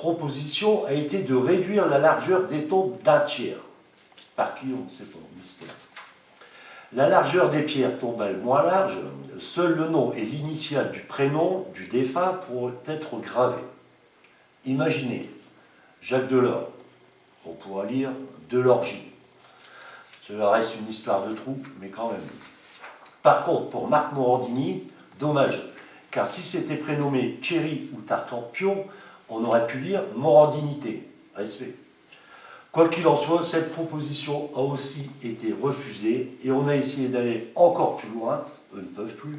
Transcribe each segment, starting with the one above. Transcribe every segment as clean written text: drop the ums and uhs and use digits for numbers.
proposition a été de réduire la largeur des tombes d'un tiers. Par qui, on ne sait pas, mystère. La largeur des pierres tombales moins large, seul le nom et l'initiale du prénom du défunt pourront être gravés. Imaginez, Jacques Delors, on pourra lire Delorgie. Cela reste une histoire de trou, mais quand même. Par contre, pour Marc Morandini, dommage, car si c'était prénommé Thierry ou Tartampion, on aurait pu lire Morandinité. Respect. Quoi qu'il en soit, cette proposition a aussi été refusée et on a essayé d'aller encore plus loin, eux ne peuvent plus,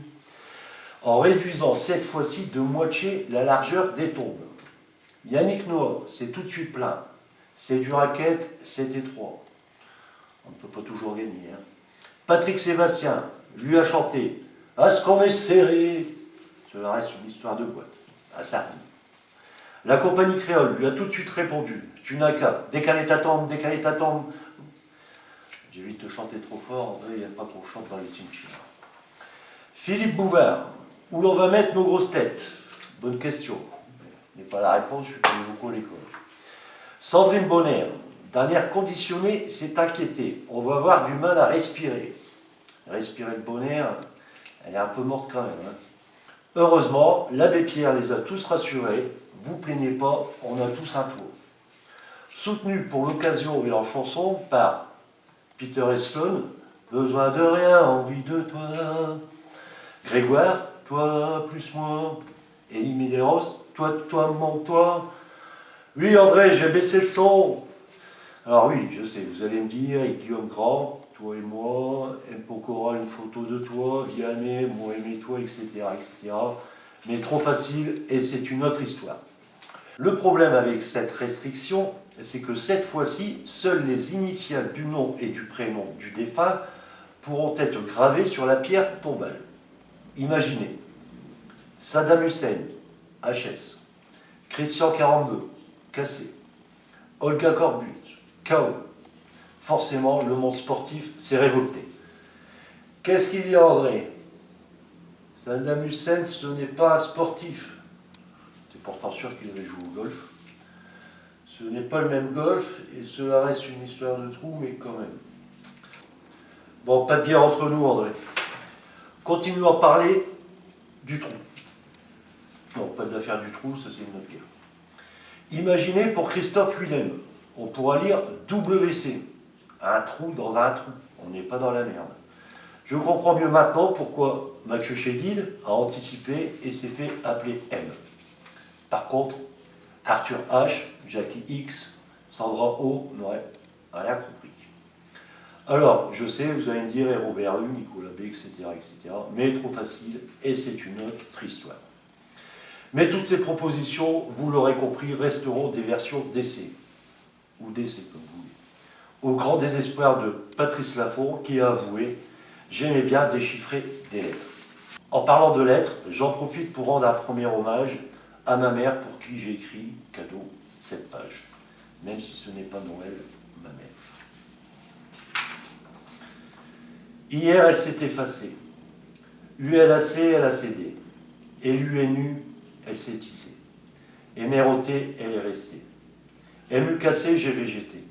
en réduisant cette fois-ci de moitié la largeur des tombes. Yannick Noah, c'est tout de suite plein. C'est du racket, c'est étroit. On ne peut pas toujours gagner. Hein. Patrick Sébastien, lui a chanté « À ce qu'on est serré ». Cela reste une histoire de boîte, à Sardy. La compagnie créole lui a tout de suite répondu « Tu n'as qu'à décaler ta tombe, décaler ta tombe ». J'évite de chanter trop fort, André, il n'aime pas qu'on chante dans les cimetières. Philippe Bouvard, où l'on va mettre nos grosses têtes? Bonne question. Ce n'est pas la réponse, je suis pas beaucoup à l'école. Sandrine Bonner, d'un air conditionné, s'est inquiétée. On va avoir du mal à respirer. Respirer le Bonner, elle est un peu morte quand même. Hein. Heureusement, l'abbé Pierre les a tous rassurés. Vous plaignez pas, on a tous un toit. Soutenu pour l'occasion et en chanson par Peter Esclone, besoin de rien, envie de toi. Grégoire, toi plus moi. Elie Medeiros, toi, mon toi. Oui, André, j'ai baissé le son. Alors oui, je sais, vous allez me dire, et Guillaume Grand, toi et moi, M. Pokora, une photo de toi, Vianney, moi aimé toi, etc., etc. Mais trop facile, et c'est une autre histoire. Le problème avec cette restriction, c'est que cette fois-ci, seules les initiales du nom et du prénom du défunt pourront être gravées sur la pierre tombale. Imaginez, Saddam Hussein, HS, Christian 42, cassé, Olga Korbut, KO. Forcément, le monde sportif s'est révolté. Qu'est-ce qu'il y a, André? Saddam Hussein, ce n'est pas un sportif. C'est pourtant sûr qu'il avait joué au golf. Ce n'est pas le même golf, et cela reste une histoire de trou, mais quand même. Bon, pas de guerre entre nous, André. Continuons à parler du trou. Non, pas de l'affaire du trou, ça c'est une autre guerre. Imaginez pour Christophe Willem, on pourra lire WC, un trou dans un trou, on n'est pas dans la merde. Je comprends mieux maintenant pourquoi Mathieu Chédid a anticipé et s'est fait appeler M. Par contre, Arthur H, Jackie X, Sandra O n'auraient rien compris. Alors, je sais, vous allez me dire Hérault Verru, Nicolas B, etc., etc., mais trop facile, et c'est une autre histoire. Mais toutes ces propositions, vous l'aurez compris, resteront des versions d'essai, ou d'essai comme vous voulez, au grand désespoir de Patrice Laffont qui a avoué « J'aimais bien déchiffrer des lettres ». En parlant de lettres, j'en profite pour rendre un premier hommage à ma mère pour qui j'ai écrit, cadeau, cette page, même si ce n'est pas Noël, ma mère. Hier, elle s'est effacée. ULAC, elle a cédé. Et l'UNU, elle s'est tissée. Hémérotée, elle est restée. MUKC, j'ai végété.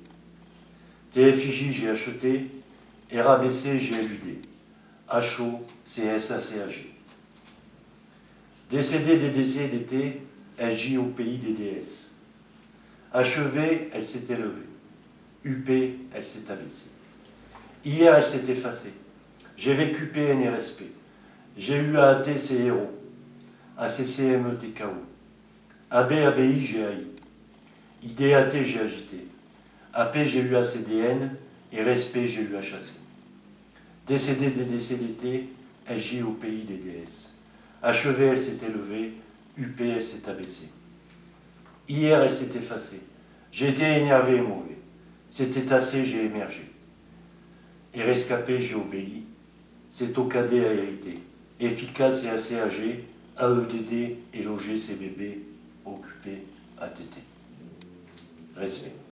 TFIJ, j'ai acheté. RABC, j'ai éludé. HO, c'est SACAG. Décédé des décès d'été, SJ au pays des déesses. Achevée, elle s'est élevée. UP, elle s'est abaissée. Hier, elle s'est effacée. J'ai vécu PNRSP. J'ai eu AAT, ces héros. ACCMETKO. AB, ABI, j'ai haï. IDAT, j'ai agité. AP, j'ai eu ACDN. Et respect, j'ai eu HAC. Décédé des décès d'été, SJ au pays des déesses. Achevée, elle s'est élevée. UP, elle s'est abaissée. Hier, elle s'est effacée. J'ai été énervé et mauvais. C'était assez, j'ai émergé. Et rescapé, j'ai obéi. C'est au cadet à hériter. Efficace et assez âgé, AEDD et logé CBB, occupé, ATT. Respect.